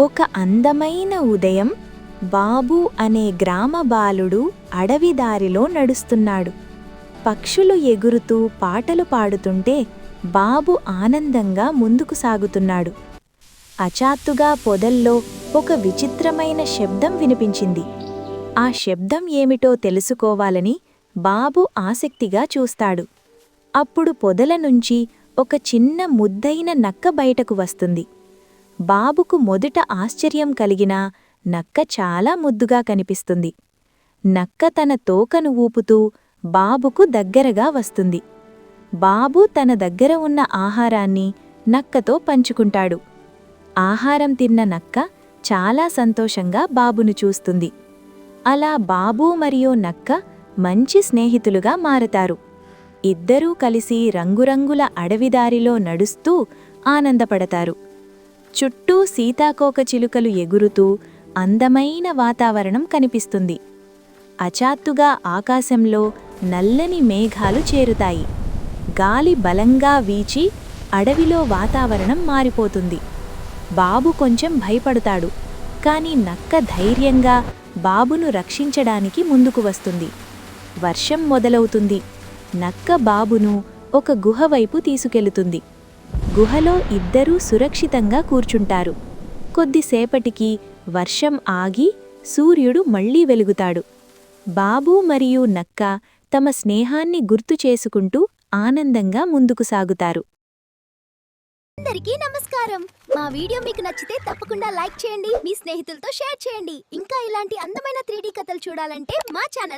ఒక అందమైన ఉదయం బాబు అనే గ్రామ బాలుడు అడవి దారిలో నడుస్తున్నాడు. పక్షులు ఎగురుతూ పాటలు పాడుతుంటే బాబు ఆనందంగా ముందుకు సాగుతున్నాడు. అచాత్తుగా పొదల్లో ఒక విచిత్రమైన శబ్దం వినిపించింది. ఆ శబ్దం ఏమిటో తెలుసుకోవాలని బాబు ఆసక్తిగా చూస్తాడు. అప్పుడు పొదల నుంచి ఒక చిన్న ముద్దైన నక్క బయటకు వస్తుంది. బాబుకు మొదట ఆశ్చర్యం కలిగినా నక్క చాలా ముద్దుగా కనిపిస్తుంది. నక్క తన తోకను ఊపుతూ బాబుకు దగ్గరగా వస్తుంది. బాబు తన దగ్గర ఉన్న ఆహారాన్ని నక్కతో పంచుకుంటాడు. ఆహారం తిన్న నక్క చాలా సంతోషంగా బాబును చూస్తుంది. అలా బాబు మరియు నక్క మంచి స్నేహితులుగా మారతారు. ఇద్దరూ కలిసి రంగురంగుల అడవిదారిలో నడుస్తూ ఆనందపడతారు. చుట్టూ సీతాకోకచిలుకలు ఎగురుతూ అందమైన వాతావరణం కనిపిస్తుంది. అచాత్తుగా ఆకాశంలో నల్లని మేఘాలు చేరుతాయి. గాలి బలంగా వీచి అడవిలో వాతావరణం మారిపోతుంది. బాబు కొంచెం భయపడతాడు. కాని నక్క ధైర్యంగా బాబును రక్షించడానికి ముందుకు వస్తుంది. వర్షం మొదలవుతుంది. నక్క బాబును ఒక గుహ వైపు తీసుకెళుతుంది. గుహలో ఇద్దరూ సురక్షితంగా కూర్చుంటారు. కొద్దిసేపటికి వర్షం ఆగి సూర్యుడు మళ్లీ వెలుగుతాడు. బాబు మరియు నక్క తమ స్నేహాన్ని గుర్తు చేసుకుంటూ ఆనందంగా ముందుకు సాగుతారు. అందరికీ నమస్కారం. మా వీడియో మీకు నచ్చితే తప్పకుండా లైక్ చేయండి, మీ స్నేహితులతో షేర్ చేయండి. ఇంకా ఇలాంటి అందమైన 3D కథలు చూడాలంటే మా ఛానల్